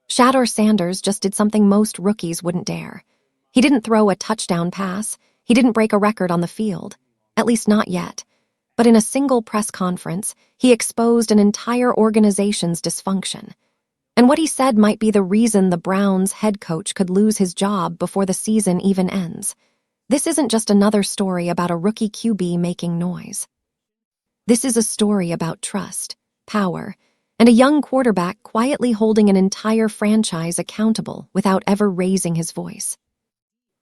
Shedeur Sanders just did something most rookies wouldn't dare. He didn't throw a touchdown pass. He didn't break a record on the field. At least not yet. But in a single press conference, he exposed an entire organization's dysfunction. And what he said might be the reason the Browns' head coach could lose his job before the season even ends. This isn't just another story about a rookie QB making noise. This is a story about trust, power, and a young quarterback quietly holding an entire franchise accountable without ever raising his voice.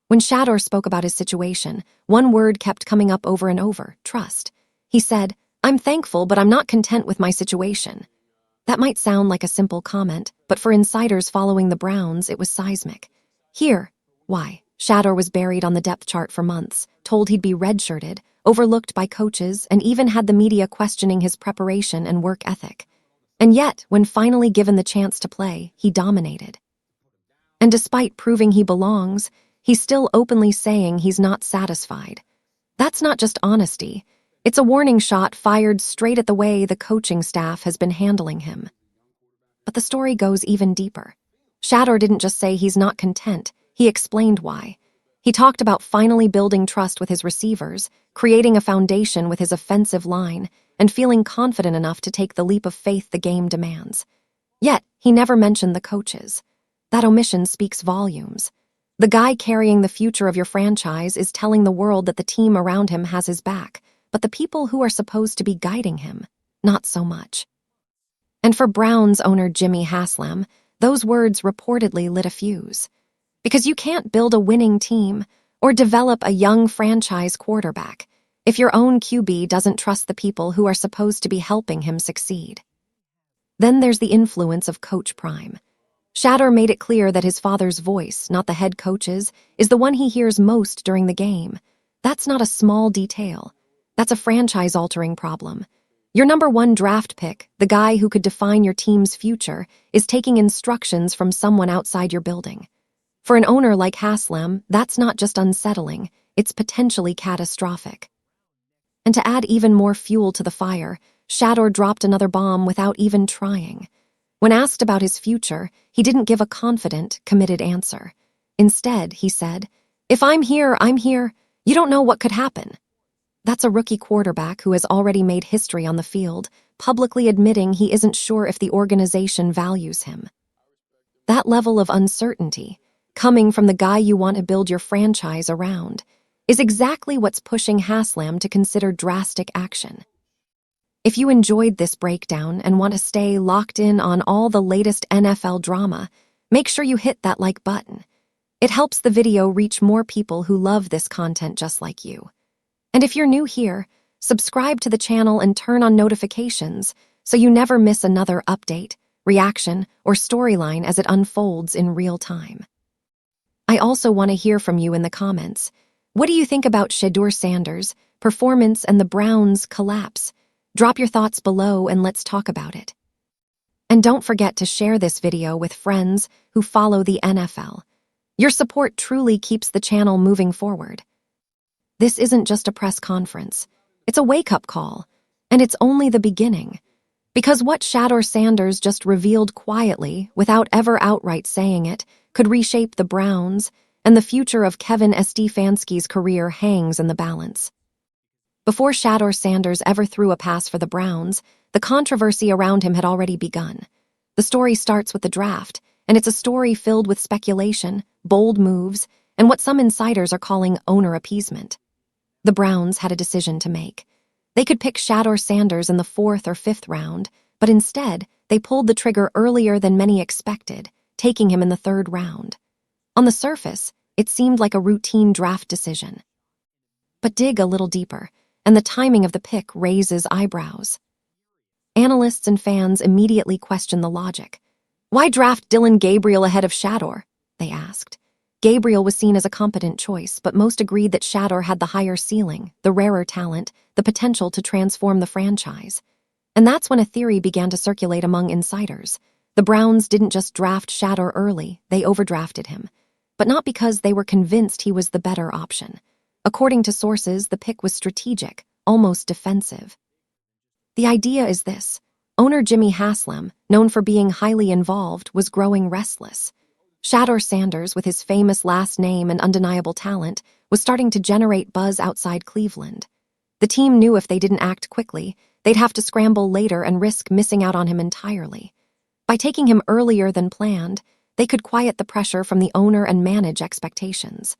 When Shedeur spoke about his situation, one word kept coming up over and over: trust. He said, "I'm thankful, but I'm not content with my situation." That might sound like a simple comment, but for insiders following the Browns, it was seismic. Here, why? Shedeur was buried on the depth chart for months, told he'd be redshirted, overlooked by coaches, and even had the media questioning his preparation and work ethic. And yet, when finally given the chance to play, he dominated. And despite proving he belongs, he's still openly saying he's not satisfied. That's not just honesty. It's a warning shot fired straight at the way the coaching staff has been handling him. But the story goes even deeper. Shedeur didn't just say he's not content, he explained why. He talked about finally building trust with his receivers, creating a foundation with his offensive line, and feeling confident enough to take the leap of faith the game demands. Yet, he never mentioned the coaches. That omission speaks volumes. The guy carrying the future of your franchise is telling the world that the team around him has his back, but the people who are supposed to be guiding him, not so much. And for Browns owner Jimmy Haslam, those words reportedly lit a fuse. Because you can't build a winning team or develop a young franchise quarterback if your own QB doesn't trust the people who are supposed to be helping him succeed. Then there's the influence of Coach Prime. Shedeur made it clear that his father's voice, not the head coach's, is the one he hears most during the game. That's not a small detail. That's a franchise-altering problem. Your number one draft pick, the guy who could define your team's future, is taking instructions from someone outside your building. For an owner like Haslam, that's not just unsettling, it's potentially catastrophic. And to add even more fuel to the fire, Shedeur dropped another bomb without even trying. When asked about his future, he didn't give a confident, committed answer. Instead, he said, "If I'm here, I'm here. You don't know what could happen." That's a rookie quarterback who has already made history on the field, publicly admitting he isn't sure if the organization values him. That level of uncertainty, coming from the guy you want to build your franchise around, is exactly what's pushing Haslam to consider drastic action. If you enjoyed this breakdown and want to stay locked in on all the latest NFL drama, make sure you hit that like button. It helps the video reach more people who love this content just like you. And if you're new here, subscribe to the channel and turn on notifications so you never miss another update, reaction, or storyline as it unfolds in real time. I also want to hear from you in the comments. What do you think about Shedeur Sanders' performance and the Browns' collapse? Drop your thoughts below and let's talk about it. And don't forget to share this video with friends who follow the NFL. Your support truly keeps the channel moving forward. This isn't just a press conference. It's a wake-up call, and it's only the beginning. Because what Shedeur Sanders just revealed quietly, without ever outright saying it, could reshape the Browns, and the future of Kevin Stefanski's career hangs in the balance. Before Shedeur Sanders ever threw a pass for the Browns, the controversy around him had already begun. The story starts with the draft, and it's a story filled with speculation, bold moves, and what some insiders are calling owner appeasement. The Browns had a decision to make. They could pick Shedeur Sanders in the 4th or 5th round, but instead, they pulled the trigger earlier than many expected, taking him in the 3rd round. On the surface, it seemed like a routine draft decision. But dig a little deeper, and the timing of the pick raises eyebrows. Analysts and fans immediately questioned the logic. Why draft Dillon Gabriel ahead of Shedeur? They asked. Gabriel was seen as a competent choice, but most agreed that Shedeur had the higher ceiling, the rarer talent, the potential to transform the franchise. And that's when a theory began to circulate among insiders. The Browns didn't just draft Shedeur early, they overdrafted him. But not because they were convinced he was the better option. According to sources, the pick was strategic, almost defensive. The idea is this. Owner Jimmy Haslam, known for being highly involved, was growing restless. Shedeur Sanders, with his famous last name and undeniable talent, was starting to generate buzz outside Cleveland. The team knew if they didn't act quickly, they'd have to scramble later and risk missing out on him entirely. By taking him earlier than planned, they could quiet the pressure from the owner and manage expectations.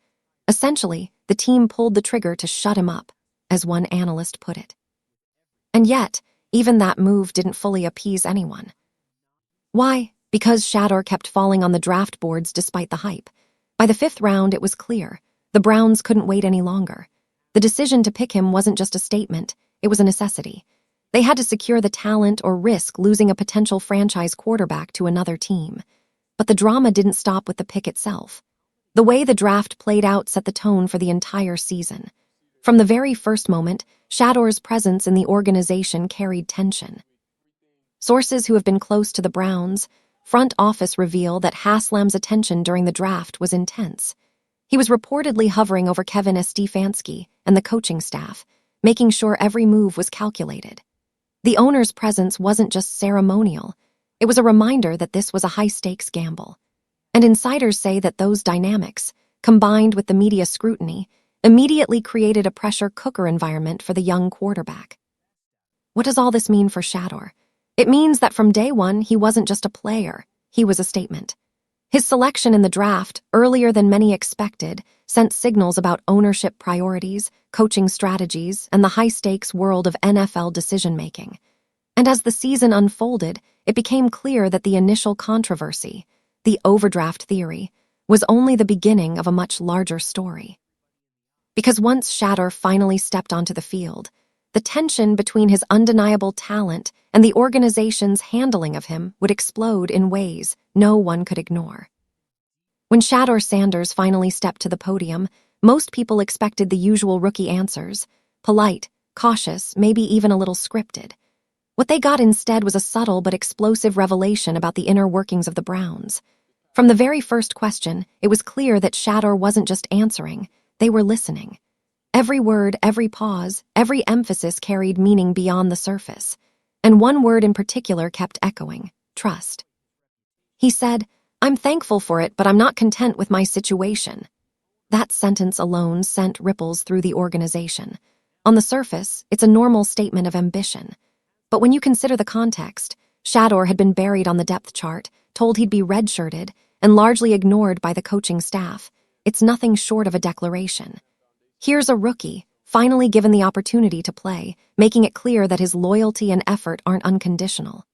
Essentially, the team pulled the trigger to shut him up, as one analyst put it. And yet, even that move didn't fully appease anyone. Why? Because Shedeur kept falling on the draft boards despite the hype. By the 5th round, it was clear. The Browns couldn't wait any longer. The decision to pick him wasn't just a statement, it was a necessity. They had to secure the talent or risk losing a potential franchise quarterback to another team. But the drama didn't stop with the pick itself. The way the draft played out set the tone for the entire season. From the very first moment, Shedeur's presence in the organization carried tension. Sources who have been close to the Browns' front office reveal that Haslam's attention during the draft was intense. He was reportedly hovering over Kevin Stefanski and the coaching staff, making sure every move was calculated. The owner's presence wasn't just ceremonial, it was a reminder that this was a high-stakes gamble. And insiders say that those dynamics, combined with the media scrutiny, immediately created a pressure cooker environment for the young quarterback. What does all this mean for Shedeur? It means that from day one, he wasn't just a player, he was a statement. His selection in the draft, earlier than many expected, sent signals about ownership priorities, coaching strategies, and the high-stakes world of NFL decision-making. And as the season unfolded, it became clear that the initial controversy, the overdraft theory, was only the beginning of a much larger story. Because once Shedeur finally stepped onto the field, the tension between his undeniable talent and the organization's handling of him would explode in ways no one could ignore. When Shedeur Sanders finally stepped to the podium, most people expected the usual rookie answers, polite, cautious, maybe even a little scripted. What they got instead was a subtle but explosive revelation about the inner workings of the Browns. From the very first question, it was clear that Shedeur wasn't just answering, they were listening. Every word, every pause, every emphasis carried meaning beyond the surface. And one word in particular kept echoing: trust. He said, "I'm thankful for it, but I'm not content with my situation." That sentence alone sent ripples through the organization. On the surface, it's a normal statement of ambition. But when you consider the context, Shedeur had been buried on the depth chart, told he'd be redshirted, and largely ignored by the coaching staff. It's nothing short of a declaration. Here's a rookie, finally given the opportunity to play, making it clear that his loyalty and effort aren't unconditional.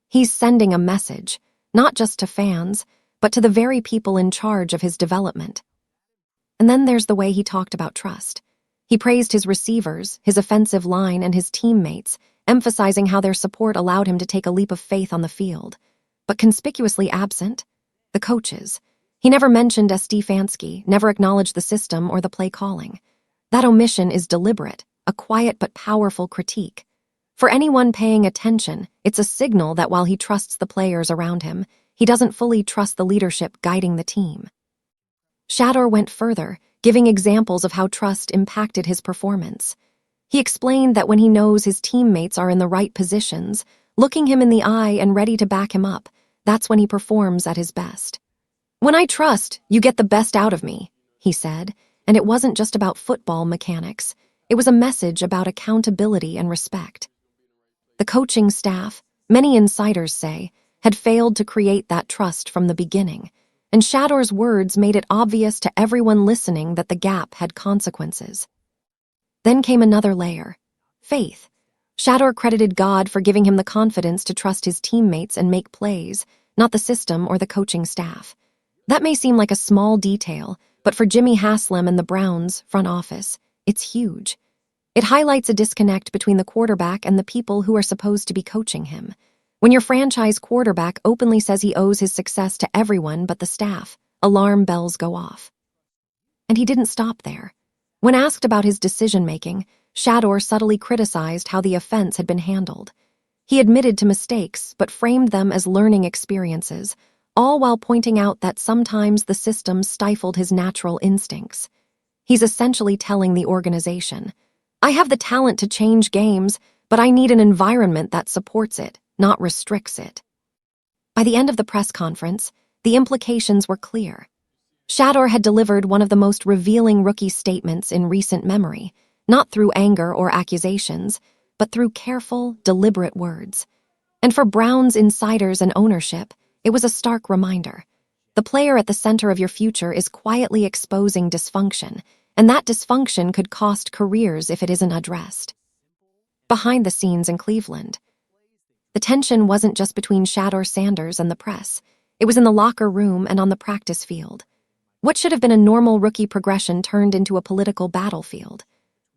He's sending a message, not just to fans, but to the very people in charge of his development. And then there's the way he talked about trust. He praised his receivers, his offensive line, and his teammates, emphasizing how their support allowed him to take a leap of faith on the field. But conspicuously absent? The coaches. He never mentioned Stefanski, never acknowledged the system or the play calling. That omission is deliberate, a quiet but powerful critique. For anyone paying attention, it's a signal that while he trusts the players around him, he doesn't fully trust the leadership guiding the team. Shedeur went further, giving examples of how trust impacted his performance. He explained that when he knows his teammates are in the right positions, looking him in the eye and ready to back him up, that's when he performs at his best. "When I trust, you get the best out of me," he said, and it wasn't just about football mechanics. It was a message about accountability and respect. The coaching staff, many insiders say, had failed to create that trust from the beginning, and Shedeur's words made it obvious to everyone listening that the gap had consequences. Then came another layer: faith. Shedeur credited God for giving him the confidence to trust his teammates and make plays, not the system or the coaching staff. That may seem like a small detail, but for Jimmy Haslam and the Browns' front office, it's huge. It highlights a disconnect between the quarterback and the people who are supposed to be coaching him. When your franchise quarterback openly says he owes his success to everyone but the staff, alarm bells go off. And he didn't stop there. When asked about his decision-making, Shedeur subtly criticized how the offense had been handled. He admitted to mistakes, but framed them as learning experiences, all while pointing out that sometimes the system stifled his natural instincts. He's essentially telling the organization, "I have the talent to change games, but I need an environment that supports it, not restricts it. By the end of the press conference, the implications were clear. Shedeur had delivered one of the most revealing rookie statements in recent memory, not through anger or accusations, but through careful, deliberate words. And for Brown's insiders and ownership, it was a stark reminder. The player at the center of your future is quietly exposing dysfunction, and that dysfunction could cost careers if it isn't addressed. Behind the scenes in Cleveland, the tension wasn't just between Shedeur Sanders and the press. It was in the locker room and on the practice field. What should have been a normal rookie progression turned into a political battlefield.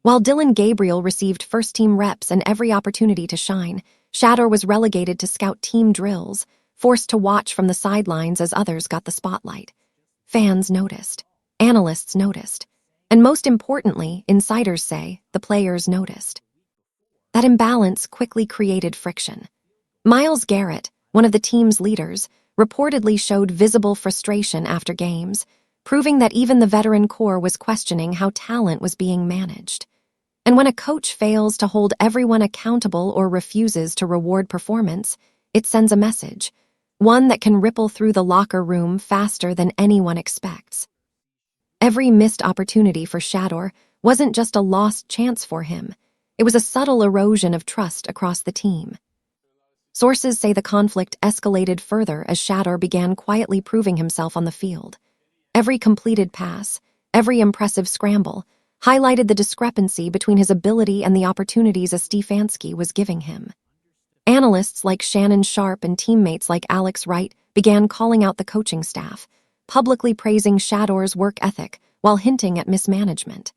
While Dylan Gabriel received first-team reps and every opportunity to shine, Shedeur was relegated to scout team drills, forced to watch from the sidelines as others got the spotlight. Fans noticed. Analysts noticed. And most importantly, insiders say, the players noticed. That imbalance quickly created friction. Myles Garrett, one of the team's leaders, reportedly showed visible frustration after games, proving that even the veteran core was questioning how talent was being managed. And when a coach fails to hold everyone accountable or refuses to reward performance, it sends a message, one that can ripple through the locker room faster than anyone expects. Every missed opportunity for Shedeur wasn't just a lost chance for him. It was a subtle erosion of trust across the team. Sources say the conflict escalated further as Shedeur began quietly proving himself on the field. Every completed pass, every impressive scramble, highlighted the discrepancy between his ability and the opportunities a Stefanski was giving him. Analysts like Shannon Sharpe and teammates like Alex Wright began calling out the coaching staff, publicly praising Shedeur's work ethic while hinting at mismanagement.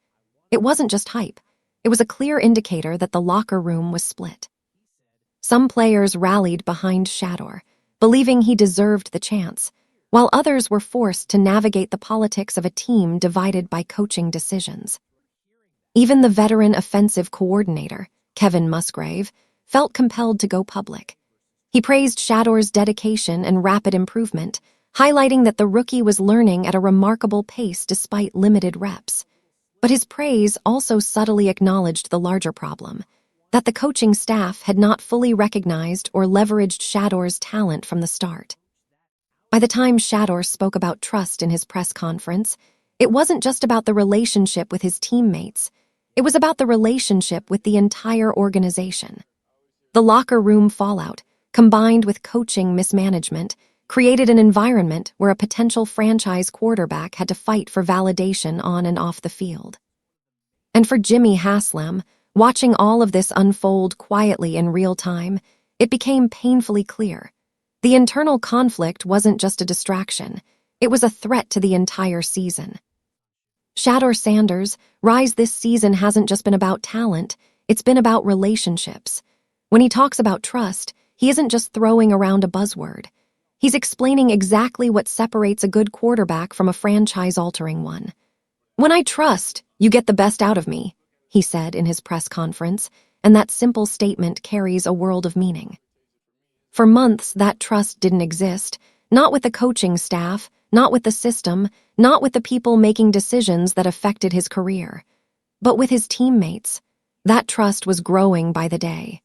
It wasn't just hype. It was a clear indicator that the locker room was split. Some players rallied behind Shedeur, believing he deserved the chance, while others were forced to navigate the politics of a team divided by coaching decisions. Even the veteran offensive coordinator, Kevin Musgrave, felt compelled to go public. He praised Shedeur's dedication and rapid improvement, highlighting that the rookie was learning at a remarkable pace despite limited reps. But his praise also subtly acknowledged the larger problem, that the coaching staff had not fully recognized or leveraged Shedeur's talent from the start. By the time Shedeur spoke about trust in his press conference, it wasn't just about the relationship with his teammates. It was about the relationship with the entire organization. The locker room fallout, combined with coaching mismanagement, created an environment where a potential franchise quarterback had to fight for validation on and off the field. And for Jimmy Haslam, watching all of this unfold quietly in real time, it became painfully clear. The internal conflict wasn't just a distraction, it was a threat to the entire season. Shedeur Sanders' rise this season hasn't just been about talent, it's been about relationships. When he talks about trust, he isn't just throwing around a buzzword. He's explaining exactly what separates a good quarterback from a franchise-altering one. "When I trust, you get the best out of me," he said in his press conference, and that simple statement carries a world of meaning. For months, that trust didn't exist, not with the coaching staff, not with the system, not with the people making decisions that affected his career. But with his teammates, that trust was growing by the day.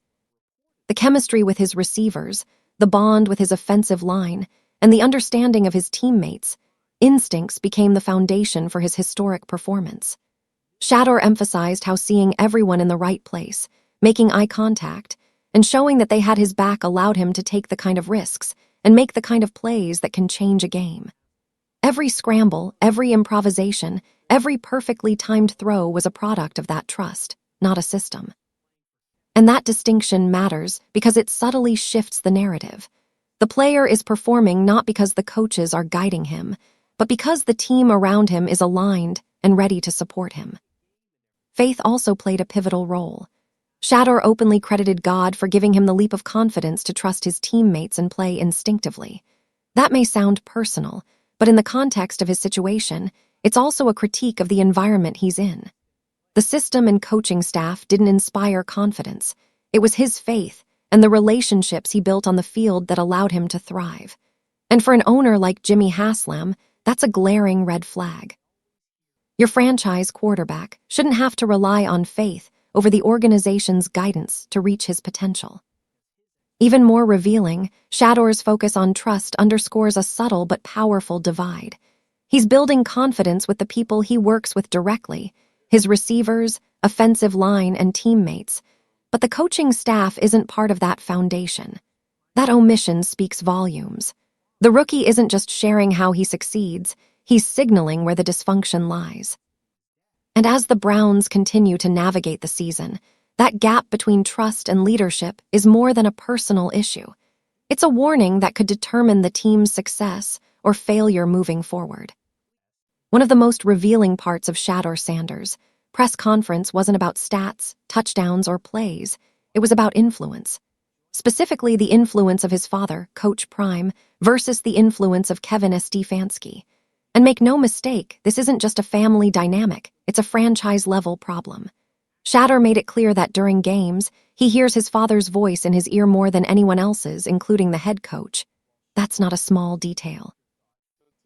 The chemistry with his receivers, the bond with his offensive line, and the understanding of his teammates' instincts became the foundation for his historic performance. Shedeur emphasized how seeing everyone in the right place, making eye contact, and showing that they had his back allowed him to take the kind of risks and make the kind of plays that can change a game. Every scramble, every improvisation, every perfectly timed throw was a product of that trust, not a system. And that distinction matters because it subtly shifts the narrative. The player is performing not because the coaches are guiding him, but because the team around him is aligned and ready to support him. Faith also played a pivotal role. Shedeur openly credited God for giving him the leap of confidence to trust his teammates and play instinctively. That may sound personal, but in the context of his situation, it's also a critique of the environment he's in. The system and coaching staff didn't inspire confidence. It was his faith and the relationships he built on the field that allowed him to thrive. And for an owner like Jimmy Haslam, that's a glaring red flag. Your franchise quarterback shouldn't have to rely on faith over the organization's guidance to reach his potential. Even more revealing, Shedeur's focus on trust underscores a subtle but powerful divide. He's building confidence with the people he works with directly, his receivers, offensive line, and teammates, but the coaching staff isn't part of that foundation. That omission speaks volumes. The rookie isn't just sharing how he succeeds, he's signaling where the dysfunction lies. And as the Browns continue to navigate the season, that gap between trust and leadership is more than a personal issue. It's a warning that could determine the team's success or failure moving forward. One of the most revealing parts of Shedeur Sanders' press conference wasn't about stats, touchdowns, or plays. It was about influence. Specifically, the influence of his father, Coach Prime, versus the influence of Kevin Stefanski. And make no mistake, this isn't just a family dynamic, it's a franchise-level problem. Shedeur made it clear that during games, he hears his father's voice in his ear more than anyone else's, including the head coach. That's not a small detail.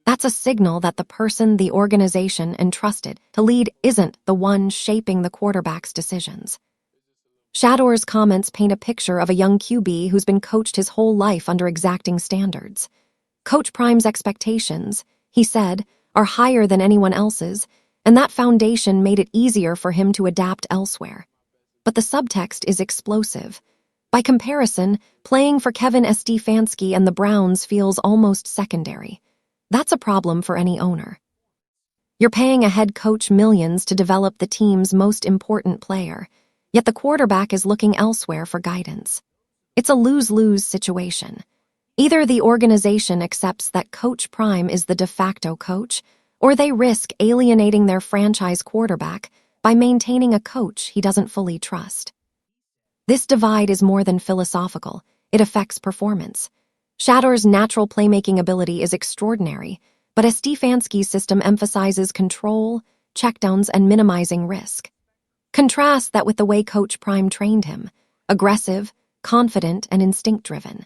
That's a signal that the person the organization entrusted to lead isn't the one shaping the quarterback's decisions. Shedeur's comments paint a picture of a young QB who's been coached his whole life under exacting standards. Coach Prime's expectations, he said, are higher than anyone else's, and that foundation made it easier for him to adapt elsewhere. But the subtext is explosive. By comparison, playing for Kevin Stefanski and the Browns feels almost secondary. That's a problem for any owner. You're paying a head coach millions to develop the team's most important player, yet the quarterback is looking elsewhere for guidance. It's a lose-lose situation. Either the organization accepts that Coach Prime is the de facto coach, or they risk alienating their franchise quarterback by maintaining a coach he doesn't fully trust. This divide is more than philosophical, it affects performance. Shedeur's natural playmaking ability is extraordinary, but Stefanski's system emphasizes control, checkdowns, and minimizing risk. Contrast that with the way Coach Prime trained him, aggressive, confident, and instinct-driven.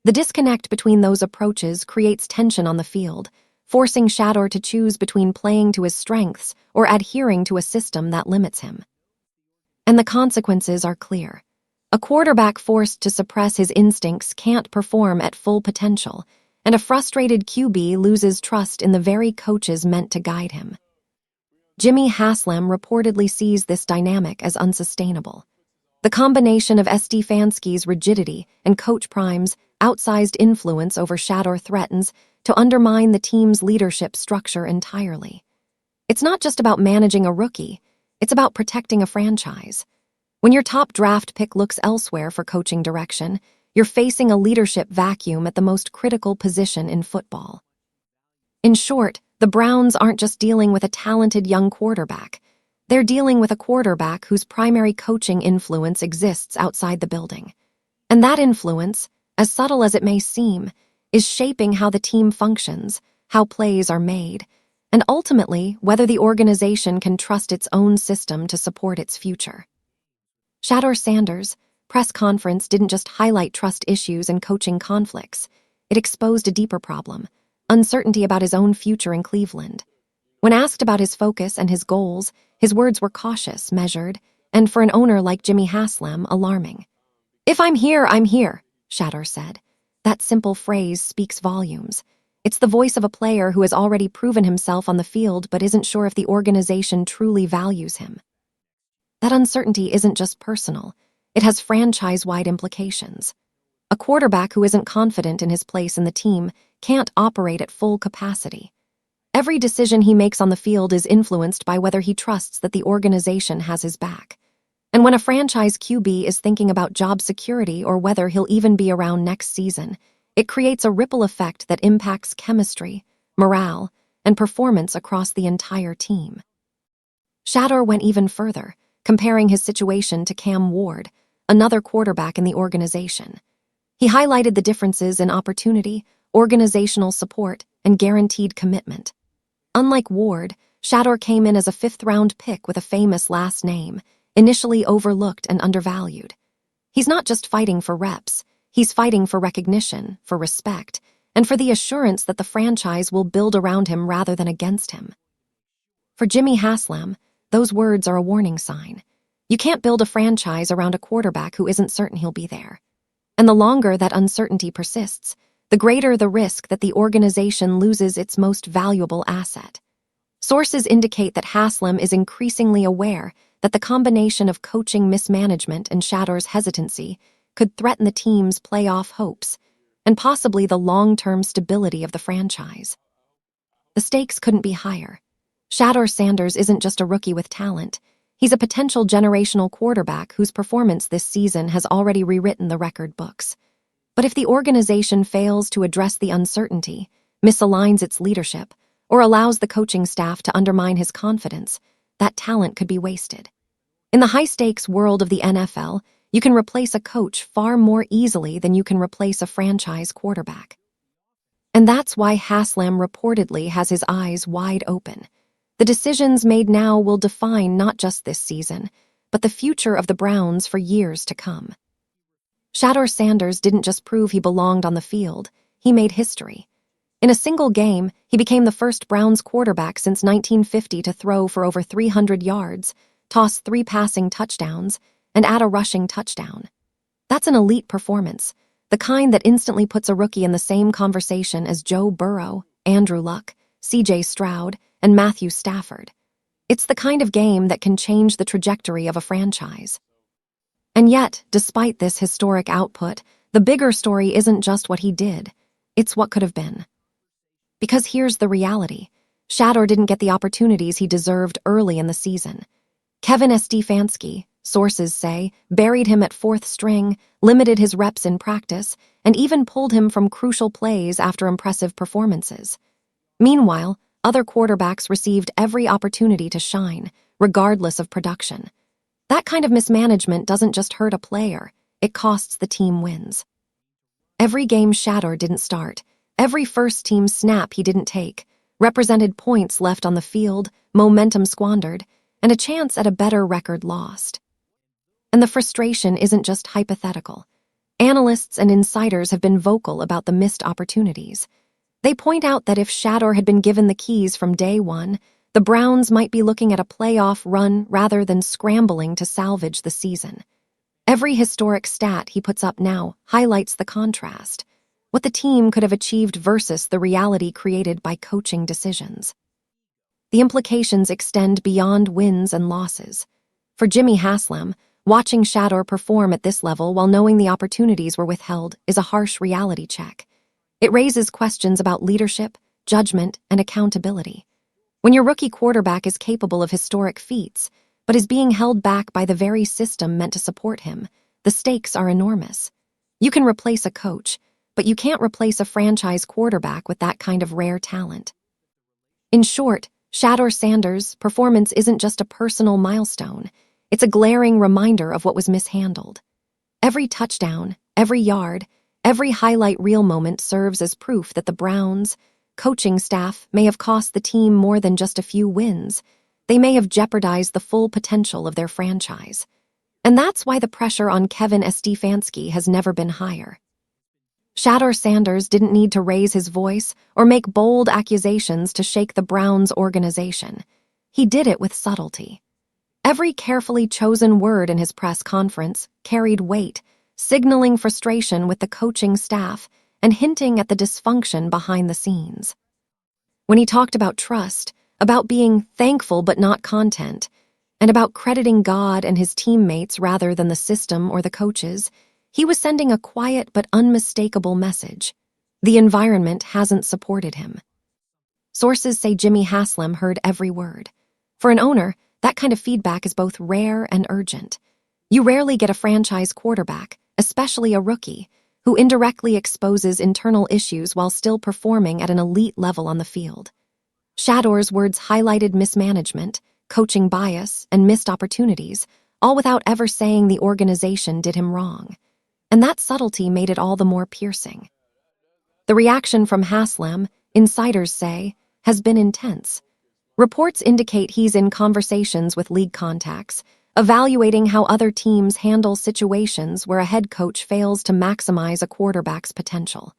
The disconnect between those approaches creates tension on the field, forcing Shedeur to choose between playing to his strengths or adhering to a system that limits him. And the consequences are clear. A quarterback forced to suppress his instincts can't perform at full potential, and a frustrated QB loses trust in the very coaches meant to guide him. Jimmy Haslam reportedly sees this dynamic as unsustainable. The combination of Stefanski's rigidity and Coach Prime's outsized influence over Shedeur threatens to undermine the team's leadership structure entirely. It's not just about managing a rookie, it's about protecting a franchise. When your top draft pick looks elsewhere for coaching direction, you're facing a leadership vacuum at the most critical position in football. In short, the Browns aren't just dealing with a talented young quarterback. They're dealing with a quarterback whose primary coaching influence exists outside the building. And that influence, as subtle as it may seem, is shaping how the team functions, how plays are made, and ultimately whether the organization can trust its own system to support its future. Shedeur Sanders' press conference didn't just highlight trust issues and coaching conflicts. It exposed a deeper problem, uncertainty about his own future in Cleveland. When asked about his focus and his goals, his words were cautious, measured, and for an owner like Jimmy Haslam, alarming. "If I'm here, Shedeur said. That simple phrase speaks volumes. It's the voice of a player who has already proven himself on the field but isn't sure if the organization truly values him. That uncertainty isn't just personal. It has franchise-wide implications. A quarterback who isn't confident in his place in the team can't operate at full capacity. Every decision he makes on the field is influenced by whether he trusts that the organization has his back. And when a franchise QB is thinking about job security or whether he'll even be around next season, it creates a ripple effect that impacts chemistry, morale, and performance across the entire team. Shedeur went even further, comparing his situation to Cam Ward, another quarterback in the organization. He highlighted the differences in opportunity, organizational support, and guaranteed commitment. Unlike Ward, Shedeur came in as a fifth-round pick with a famous last name, initially overlooked and undervalued. He's not just fighting for reps, he's fighting for recognition, for respect, and for the assurance that the franchise will build around him rather than against him. For Jimmy Haslam, those words are a warning sign. You can't build a franchise around a quarterback who isn't certain he'll be there. And the longer that uncertainty persists, the greater the risk that the organization loses its most valuable asset. Sources indicate that Haslam is increasingly aware that the combination of coaching mismanagement and Shedeur's hesitancy could threaten the team's playoff hopes and possibly the long-term stability of the franchise. The stakes couldn't be higher. Shedeur Sanders isn't just a rookie with talent. He's a potential generational quarterback whose performance this season has already rewritten the record books. But if the organization fails to address the uncertainty, misaligns its leadership, or allows the coaching staff to undermine his confidence, that talent could be wasted. In the high-stakes world of the NFL, you can replace a coach far more easily than you can replace a franchise quarterback. And that's why Haslam reportedly has his eyes wide open. The decisions made now will define not just this season, but the future of the Browns for years to come. Shedeur Sanders didn't just prove he belonged on the field, he made history. In a single game, he became the first Browns quarterback since 1950 to throw for over 300 yards, toss 3 passing touchdowns, and add a rushing touchdown. That's an elite performance, the kind that instantly puts a rookie in the same conversation as Joe Burrow, Andrew Luck, C.J. Stroud, and Matthew Stafford. It's the kind of game that can change the trajectory of a franchise. And yet, despite this historic output, the bigger story isn't just what he did, it's what could have been. Because here's the reality. Shedeur didn't get the opportunities he deserved early in the season. Kevin Stefanski, sources say, buried him at 4th string, limited his reps in practice, and even pulled him from crucial plays after impressive performances. Meanwhile, other quarterbacks received every opportunity to shine, regardless of production. That kind of mismanagement doesn't just hurt a player, it costs the team wins. Every game Shedeur didn't start, every first-team snap he didn't take, represented points left on the field, momentum squandered, and a chance at a better record lost. And the frustration isn't just hypothetical. Analysts and insiders have been vocal about the missed opportunities. They point out that if Shedeur had been given the keys from day one, the Browns might be looking at a playoff run rather than scrambling to salvage the season. Every historic stat he puts up now highlights the contrast, what the team could have achieved versus the reality created by coaching decisions. The implications extend beyond wins and losses. For Jimmy Haslam, watching Shedeur perform at this level while knowing the opportunities were withheld is a harsh reality check. It raises questions about leadership, judgment, and accountability. When your rookie quarterback is capable of historic feats, but is being held back by the very system meant to support him, the stakes are enormous. You can replace a coach, but you can't replace a franchise quarterback with that kind of rare talent. In short, Shedeur Sanders' performance isn't just a personal milestone, it's a glaring reminder of what was mishandled. Every touchdown, every yard, every highlight reel moment serves as proof that the Browns' coaching staff may have cost the team more than just a few wins. They may have jeopardized the full potential of their franchise. And that's why the pressure on Kevin Stefanski has never been higher. Shedeur Sanders didn't need to raise his voice or make bold accusations to shake the Browns' organization. He did it with subtlety. Every carefully chosen word in his press conference carried weight, signaling frustration with the coaching staff and hinting at the dysfunction behind the scenes. When he talked about trust, about being thankful but not content, and about crediting God and his teammates rather than the system or the coaches, he was sending a quiet but unmistakable message. The environment hasn't supported him. Sources say Jimmy Haslam heard every word. For an owner, that kind of feedback is both rare and urgent. You rarely get a franchise quarterback, especially a rookie, who indirectly exposes internal issues while still performing at an elite level on the field. Shedeur's words highlighted mismanagement, coaching bias, and missed opportunities, all without ever saying the organization did him wrong. And that subtlety made it all the more piercing. The reaction from Haslam, insiders say, has been intense. Reports indicate he's in conversations with league contacts, evaluating how other teams handle situations where a head coach fails to maximize a quarterback's potential.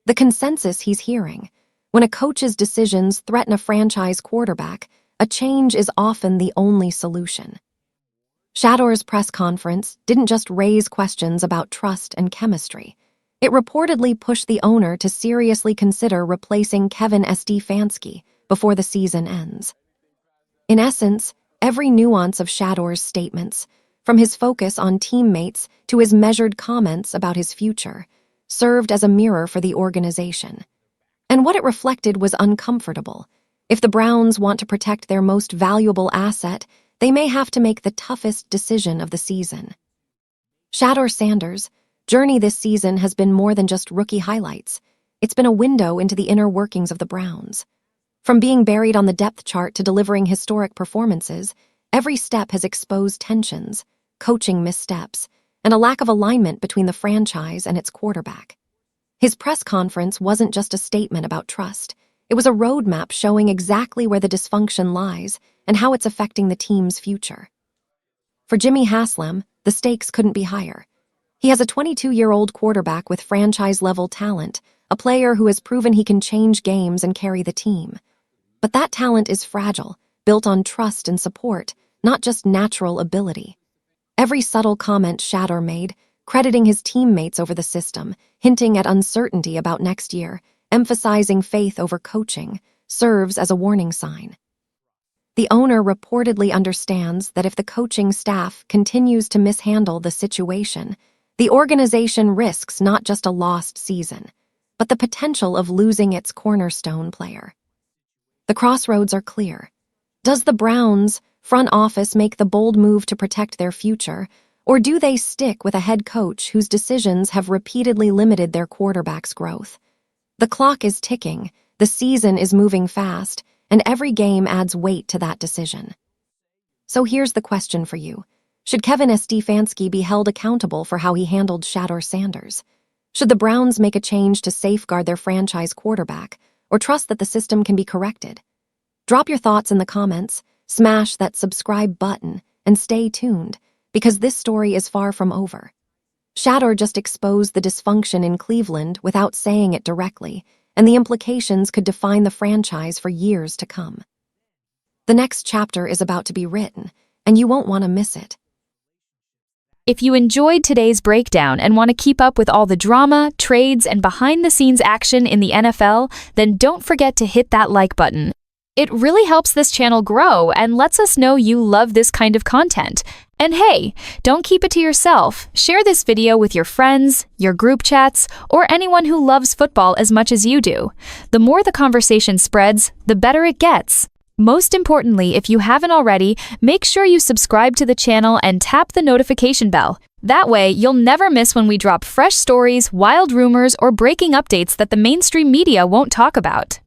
The consensus he's hearing: when a coach's decisions threaten a franchise quarterback, a change is often the only solution. Shedeur's press conference didn't just raise questions about trust and chemistry. It reportedly pushed the owner to seriously consider replacing Kevin Stefanski before the season ends. In essence, every nuance of Shedeur's statements, from his focus on teammates to his measured comments about his future, served as a mirror for the organization. And what it reflected was uncomfortable. If the Browns want to protect their most valuable asset, they may have to make the toughest decision of the season. Shedeur Sanders' journey this season has been more than just rookie highlights. It's been a window into the inner workings of the Browns. From being buried on the depth chart to delivering historic performances, every step has exposed tensions, coaching missteps, and a lack of alignment between the franchise and its quarterback. His press conference wasn't just a statement about trust. It was a roadmap showing exactly where the dysfunction lies and how it's affecting the team's future. For Jimmy Haslam, the stakes couldn't be higher. He has a 22-year-old quarterback with franchise-level talent, a player who has proven he can change games and carry the team. But that talent is fragile, built on trust and support, not just natural ability. Every subtle comment Shedeur made, crediting his teammates over the system, hinting at uncertainty about next year, emphasizing faith over coaching, serves as a warning sign. The owner reportedly understands that if the coaching staff continues to mishandle the situation, the organization risks not just a lost season, but the potential of losing its cornerstone player. The crossroads are clear. Does the Browns' front office make the bold move to protect their future, or do they stick with a head coach whose decisions have repeatedly limited their quarterback's growth? The clock is ticking, the season is moving fast, and every game adds weight to that decision. So here's the question for you. Should Kevin Stefanski be held accountable for how he handled Shedeur Sanders? Should the Browns make a change to safeguard their franchise quarterback, or trust that the system can be corrected? Drop your thoughts in the comments, smash that subscribe button, and stay tuned, because this story is far from over. Shedeur just exposed the dysfunction in Cleveland without saying it directly, and the implications could define the franchise for years to come. The next chapter is about to be written, and you won't want to miss it. If you enjoyed today's breakdown and want to keep up with all the drama, trades, and behind-the-scenes action in the NFL, then don't forget to hit that like button. It really helps this channel grow and lets us know you love this kind of content. And hey, don't keep it to yourself. Share this video with your friends, your group chats, or anyone who loves football as much as you do. The more the conversation spreads, the better it gets. Most importantly, if you haven't already, make sure you subscribe to the channel and tap the notification bell. That way, you'll never miss when we drop fresh stories, wild rumors, or breaking updates that the mainstream media won't talk about.